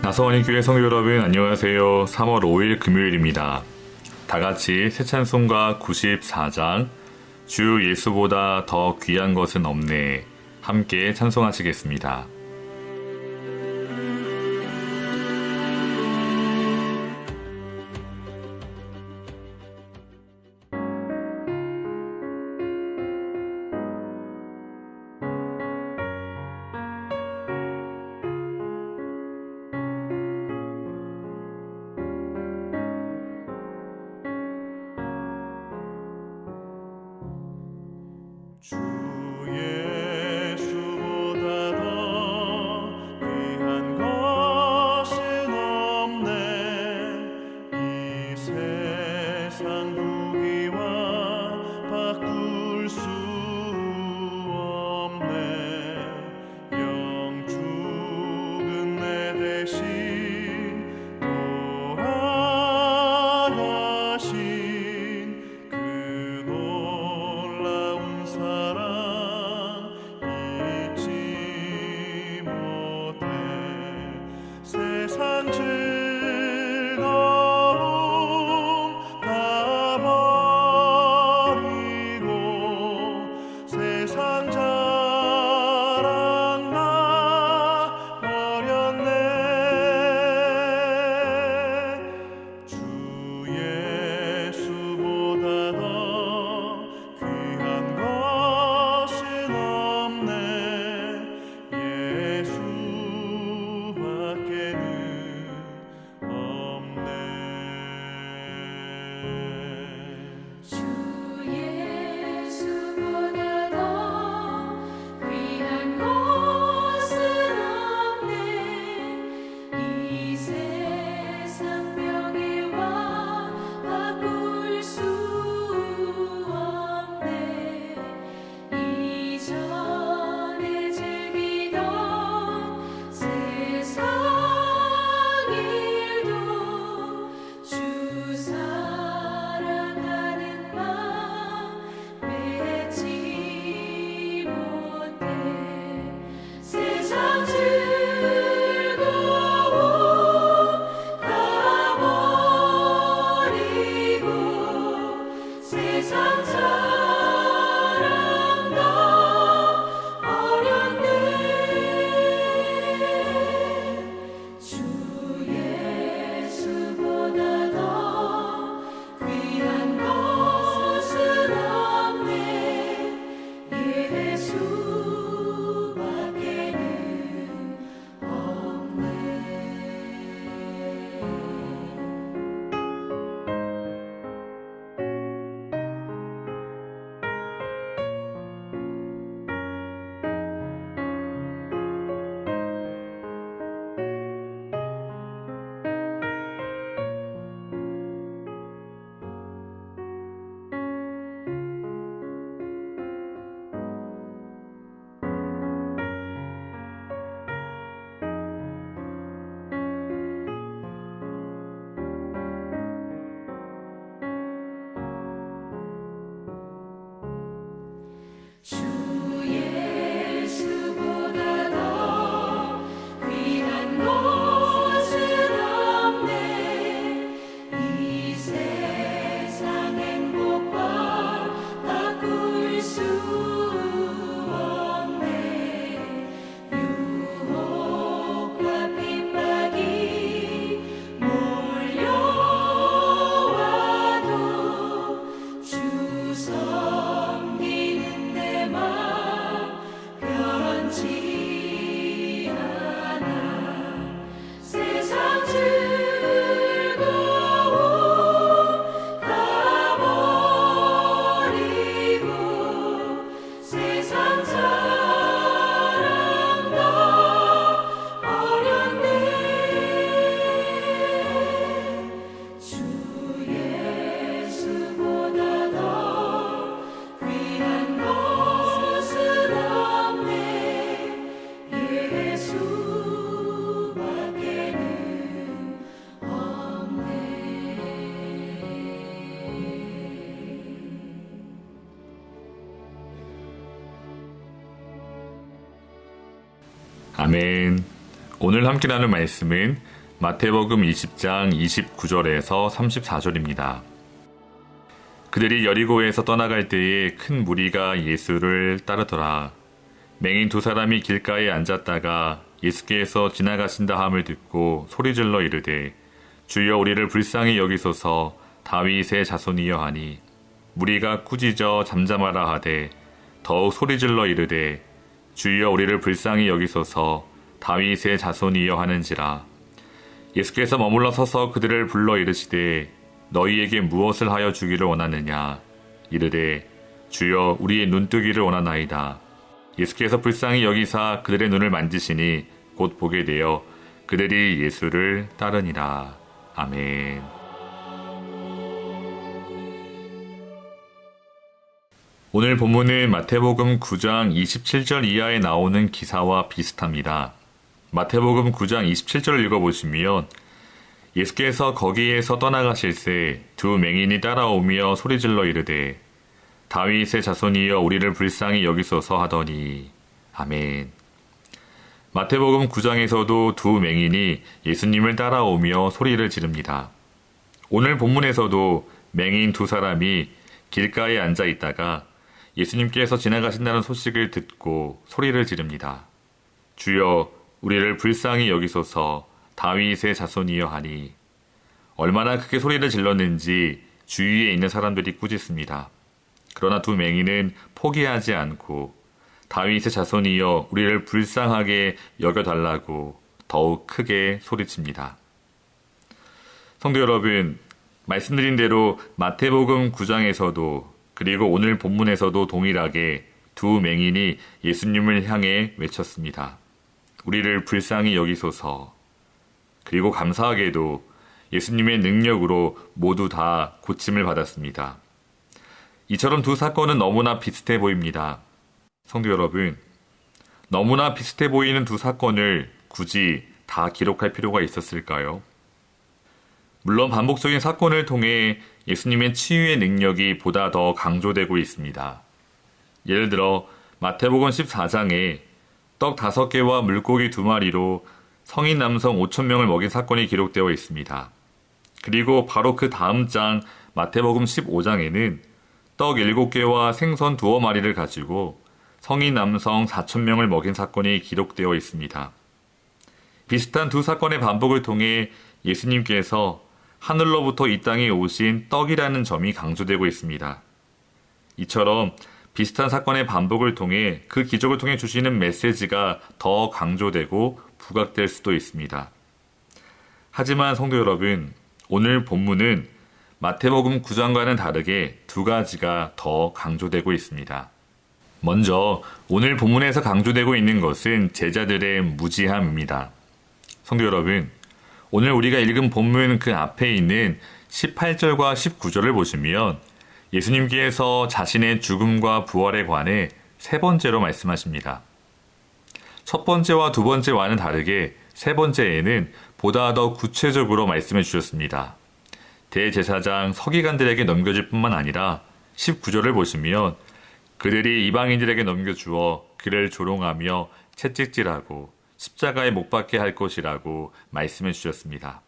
나서원인 교회 성도 여러분 안녕하세요. 3월 5일 금요일입니다. 다 같이 새 찬송가 94장 주 예수보다 더 귀한 것은 없네 함께 찬송하시겠습니다. 주 예수보다 더 귀한 것은 없네. 이 세상 부귀와 바꿀 수 없네. 영 죽은 내 대신 돌아가신 그 놀라운 사랑 잊지 못해. 세상 즐거움 다 버리고 세상 자랑 나 버렸네. 주 예수보다 더 귀한 것은 없네. 예수밖에는 없네. 주 예수보다 더 귀한 것은 없네. 이 세상 명예와 바꿀 수 없네. 이전에 즐기던 세상 일도 주 사랑하는 마음 맺지 못해. 세상 즐거움 다 버리고 세상 자랑 다 버렸네. 주 예수보다 더 귀한 것은 없네. 예수밖에는 없네. 주 예수보다 더 귀한 것은 없네. 이 세상 행복과 바꿀 수 없네. 유혹과 핍박이 몰려와도 주 섬기는 내 맘 변치 않아. 세상 즐거움 다 버리고 세상 자랑 다 버렸네. 주 예수보다 더 귀한 것은 없네. 예수밖에는 없네. 아멘. 오늘 함께 나눌 말씀은 마태복음 20장 29절에서 34절입니다. 그들이 여리고에서 떠나갈 때에 큰 무리가 예수를 따르더라. 맹인 두 사람이 길가에 앉았다가 예수께서 지나가신다 함을 듣고 소리질러 이르되 주여 우리를 불쌍히 여기소서 다윗의 자손이여 하니 무리가 꾸짖어 잠잠하라 하되 더욱 소리질러 이르되 주여 우리를 불쌍히 여기소서 다윗의 자손이여 하는지라. 예수께서 머물러 서서 그들을 불러 이르시되 너희에게 무엇을 하여 주기를 원하느냐. 이르되 주여 우리의 눈뜨기를 원하나이다. 예수께서 불쌍히 여기사 그들의 눈을 만지시니 곧 보게 되어 그들이 예수를 따르니라. 아멘. 오늘 본문은 마태복음 9장 27절 이하에 나오는 기사와 비슷합니다. 마태복음 9장 27절을 읽어보시면 예수께서 거기에서 떠나가실새 두 맹인이 따라오며 소리질러 이르되 다윗의 자손이여 우리를 불쌍히 여기소서 하더니 아멘. 마태복음 9장에서도 두 맹인이 예수님을 따라오며 소리를 지릅니다. 오늘 본문에서도 맹인 두 사람이 길가에 앉아 있다가 예수님께서 지나가신다는 소식을 듣고 소리를 지릅니다. 주여 우리를 불쌍히 여기소서 다윗의 자손이여 하니 얼마나 크게 소리를 질렀는지 주위에 있는 사람들이 꾸짖습니다. 그러나 두 맹인은 포기하지 않고 다윗의 자손이여 우리를 불쌍하게 여겨달라고 더욱 크게 소리칩니다. 성도 여러분, 말씀드린 대로 마태복음 9장에서도 그리고 오늘 본문에서도 동일하게 두 맹인이 예수님을 향해 외쳤습니다. 우리를 불쌍히 여기소서. 그리고 감사하게도 예수님의 능력으로 모두 다 고침을 받았습니다. 이처럼 두 사건은 너무나 비슷해 보입니다. 성도 여러분, 너무나 비슷해 보이는 두 사건을 굳이 다 기록할 필요가 있었을까요? 물론 반복적인 사건을 통해 예수님의 치유의 능력이 보다 더 강조되고 있습니다. 예를 들어 마태복음 14장에 떡 5개와 물고기 2마리로 성인 남성 5,000명을 먹인 사건이 기록되어 있습니다. 그리고 바로 그 다음 장 마태복음 15장에는 떡 7개와 생선 2마리를 가지고 성인 남성 4,000명을 먹인 사건이 기록되어 있습니다. 비슷한 두 사건의 반복을 통해 예수님께서 하늘로부터 이 땅에 오신 떡이라는 점이 강조되고 있습니다. 이처럼 비슷한 사건의 반복을 통해 그 기적을 통해 주시는 메시지가 더 강조되고 부각될 수도 있습니다. 하지만 성도 여러분, 오늘 본문은 마태복음 9장과는 다르게 두 가지가 더 강조되고 있습니다. 먼저 오늘 본문에서 강조되고 있는 것은 제자들의 무지함입니다. 성도 여러분, 오늘 우리가 읽은 본문 그 앞에 있는 18절과 19절을 보시면 예수님께서 자신의 죽음과 부활에 관해 세 번째로 말씀하십니다. 첫 번째와 두 번째와는 다르게 세 번째에는 보다 더 구체적으로 말씀해 주셨습니다. 대제사장 서기관들에게 넘겨줄 뿐만 아니라 19절을 보시면 그들이 이방인들에게 넘겨주어 그를 조롱하며 채찍질하고 십자가에 못 박게 할 것이라고 말씀해 주셨습니다.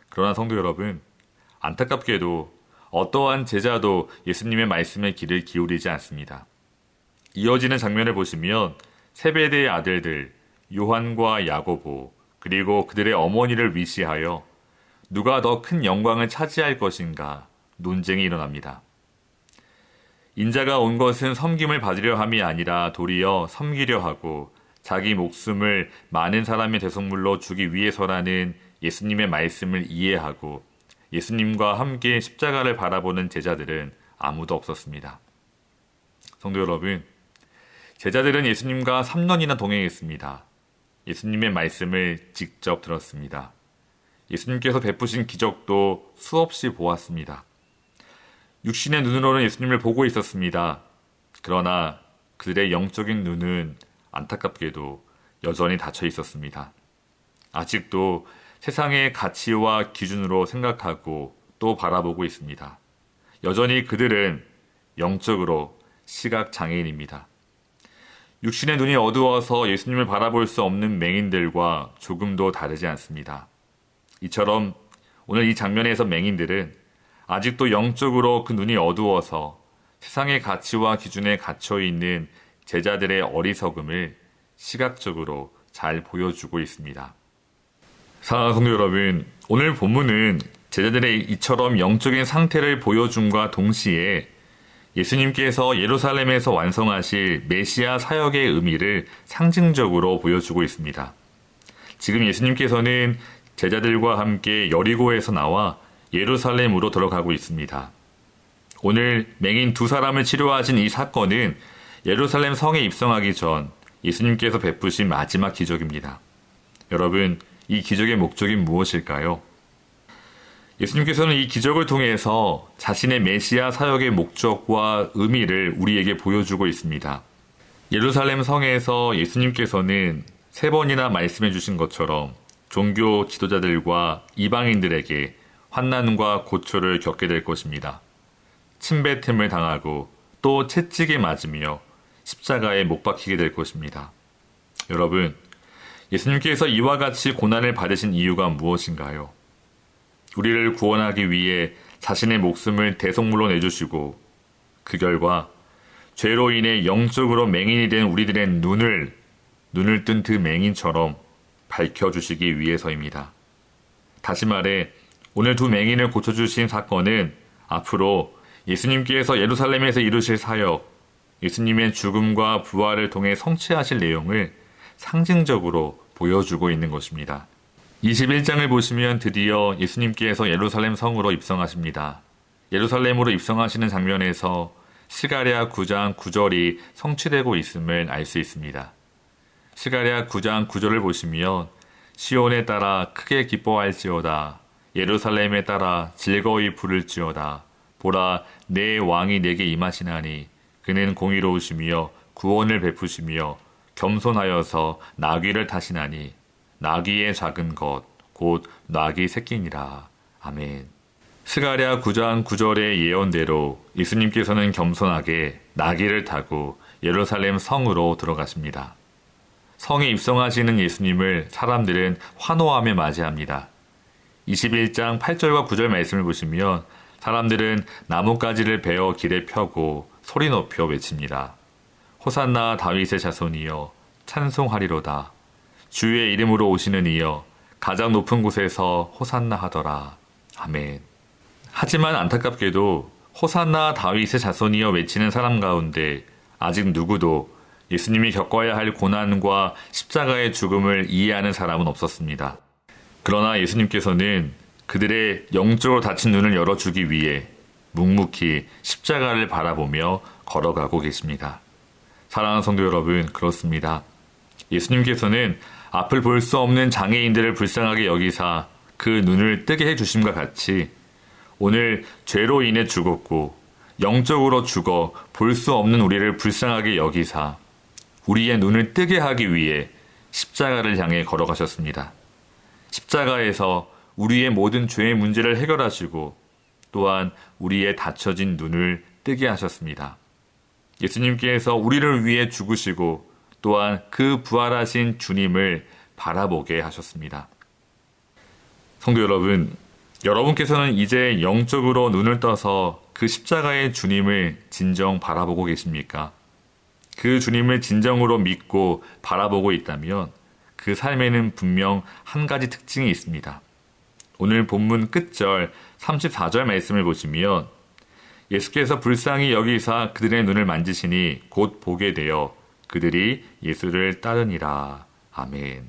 그러나 성도 여러분, 안타깝게도 어떠한 제자도 예수님의 말씀에 귀를 기울이지 않습니다. 이어지는 장면을 보시면 세베대의 아들들 요한과 야고보 그리고 그들의 어머니를 위시하여 누가 더 큰 영광을 차지할 것인가 논쟁이 일어납니다. 인자가 온 것은 섬김을 받으려 함이 아니라 도리어 섬기려 하고 자기 목숨을 많은 사람의 대속물로 주기 위해서라는 예수님의 말씀을 이해하고 예수님과 함께 십자가를 바라보는 제자들은 아무도 없었습니다. 성도 여러분, 제자들은 예수님과 3년이나 동행했습니다. 예수님의 말씀을 직접 들었습니다. 예수님께서 베푸신 기적도 수없이 보았습니다. 육신의 눈으로는 예수님을 보고 있었습니다. 그러나 그들의 영적인 눈은 안타깝게도 여전히 닫혀 있었습니다. 아직도 세상의 가치와 기준으로 생각하고 또 바라보고 있습니다. 여전히 그들은 영적으로 시각장애인입니다. 육신의 눈이 어두워서 예수님을 바라볼 수 없는 맹인들과 조금도 다르지 않습니다. 이처럼 오늘 이 장면에서 맹인들은 아직도 영적으로 그 눈이 어두워서 세상의 가치와 기준에 갇혀 있는 제자들의 어리석음을 시각적으로 잘 보여주고 있습니다. 사랑하는 성도 여러분, 오늘 본문은 제자들의 이처럼 영적인 상태를 보여줌과 동시에 예수님께서 예루살렘에서 완성하실 메시아 사역의 의미를 상징적으로 보여주고 있습니다. 지금 예수님께서는 제자들과 함께 여리고에서 나와 예루살렘으로 들어가고 있습니다. 오늘 맹인 두 사람을 치료하신 이 사건은 예루살렘 성에 입성하기 전 예수님께서 베푸신 마지막 기적입니다. 여러분, 이 기적의 목적이 무엇일까요? 예수님께서는 이 기적을 통해서 자신의 메시아 사역의 목적과 의미를 우리에게 보여주고 있습니다. 예루살렘 성에서 예수님께서는 3번이나 말씀해 주신 것처럼 종교 지도자들과 이방인들에게 환난과 고초를 겪게 될 것입니다. 침뱉음을 당하고 또 채찍에 맞으며 십자가에 못 박히게 될 것입니다. 여러분, 예수님께서 이와 같이 고난을 받으신 이유가 무엇인가요? 우리를 구원하기 위해 자신의 목숨을 대속물로 내주시고 그 결과 죄로 인해 영적으로 맹인이 된 우리들의 눈을 뜬 그 맹인처럼 밝혀주시기 위해서입니다. 다시 말해 오늘 두 맹인을 고쳐주신 사건은 앞으로 예수님께서 예루살렘에서 이루실 사역, 예수님의 죽음과 부활을 통해 성취하실 내용을 상징적으로 보여주고 있는 것입니다. 21장을 보시면 드디어 예수님께서 예루살렘 성으로 입성하십니다. 예루살렘으로 입성하시는 장면에서 스가랴 9장 9절이 성취되고 있음을 알 수 있습니다. 스가랴 9장 9절을 보시면 시온에 따라 크게 기뻐할지어다. 예루살렘에 따라 즐거이 부를지어다. 보라, 내 왕이 내게 임하시나니 그는 공의로우시며 구원을 베푸시며 겸손하여서 나귀를 타시나니 나귀의 작은 것 곧 나귀 새끼니라. 아멘. 스가랴 9장 9절의 예언대로 예수님께서는 겸손하게 나귀를 타고 예루살렘 성으로 들어가십니다. 성에 입성하시는 예수님을 사람들은 환호하며 맞이합니다. 21장 8절과 9절 말씀을 보시면 사람들은 나뭇가지를 베어 길에 펴고 소리 높여 외칩니다. 호산나 다윗의 자손이여 찬송하리로다. 주의 이름으로 오시는 이여 가장 높은 곳에서 호산나 하더라. 아멘. 하지만 안타깝게도 호산나 다윗의 자손이여 외치는 사람 가운데 아직 누구도 예수님이 겪어야 할 고난과 십자가의 죽음을 이해하는 사람은 없었습니다. 그러나 예수님께서는 그들의 영적으로 닫힌 눈을 열어주기 위해 묵묵히 십자가를 바라보며 걸어가고 계십니다. 사랑하는 성도 여러분, 그렇습니다. 예수님께서는 앞을 볼 수 없는 장애인들을 불쌍하게 여기사 그 눈을 뜨게 해주심과 같이 오늘 죄로 인해 죽었고 영적으로 죽어 볼 수 없는 우리를 불쌍하게 여기사 우리의 눈을 뜨게 하기 위해 십자가를 향해 걸어가셨습니다. 십자가에서 우리의 모든 죄의 문제를 해결하시고 또한 우리의 닫혀진 눈을 뜨게 하셨습니다. 예수님께서 우리를 위해 죽으시고 또한 그 부활하신 주님을 바라보게 하셨습니다. 성도 여러분, 여러분께서는 이제 영적으로 눈을 떠서 그 십자가의 주님을 진정 바라보고 계십니까? 그 주님을 진정으로 믿고 바라보고 있다면 그 삶에는 분명 한 가지 특징이 있습니다. 오늘 본문 끝절 34절 말씀을 보시면 예수께서 불쌍히 여기사 그들의 눈을 만지시니 곧 보게 되어 그들이 예수를 따르니라. 아멘.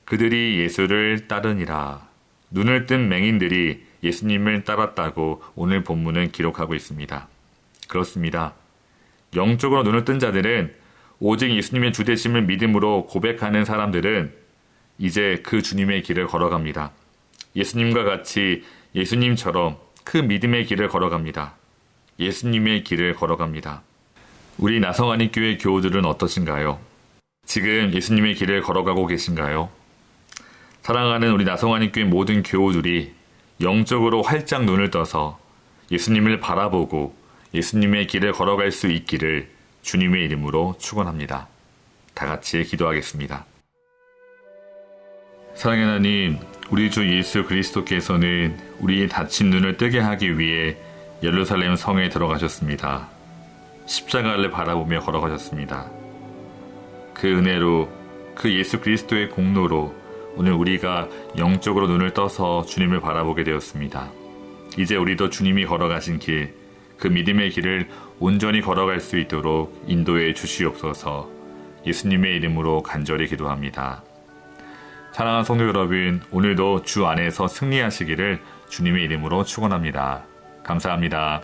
그들이 예수를 따르니라. 눈을 뜬 맹인들이 예수님을 따랐다고 오늘 본문은 기록하고 있습니다. 그렇습니다. 영적으로 눈을 뜬 자들은 오직 예수님의 주되심을 믿음으로 고백하는 사람들은 이제 그 주님의 길을 걸어갑니다. 예수님과 같이 예수님처럼 그 믿음의 길을 걸어갑니다. 예수님의 길을 걸어갑니다. 우리 나성안익교회 교우들은 어떠신가요? 지금 예수님의 길을 걸어가고 계신가요? 사랑하는 우리 나성안익교회 모든 교우들이 영적으로 활짝 눈을 떠서 예수님을 바라보고 예수님의 길을 걸어갈 수 있기를 주님의 이름으로 축원합니다. 다 같이 기도하겠습니다. 사랑의 하나님, 우리 주 예수 그리스도께서는 우리의 다친 눈을 뜨게 하기 위해 예루살렘 성에 들어가셨습니다. 십자가를 바라보며 걸어가셨습니다. 그 은혜로, 그 예수 그리스도의 공로로 오늘 우리가 영적으로 눈을 떠서 주님을 바라보게 되었습니다. 이제 우리도 주님이 걸어가신 길, 그 믿음의 길을 온전히 걸어갈 수 있도록 인도해 주시옵소서. 예수님의 이름으로 간절히 기도합니다. 사랑하는 성도 여러분, 오늘도 주 안에서 승리하시기를 주님의 이름으로 축원합니다. 감사합니다.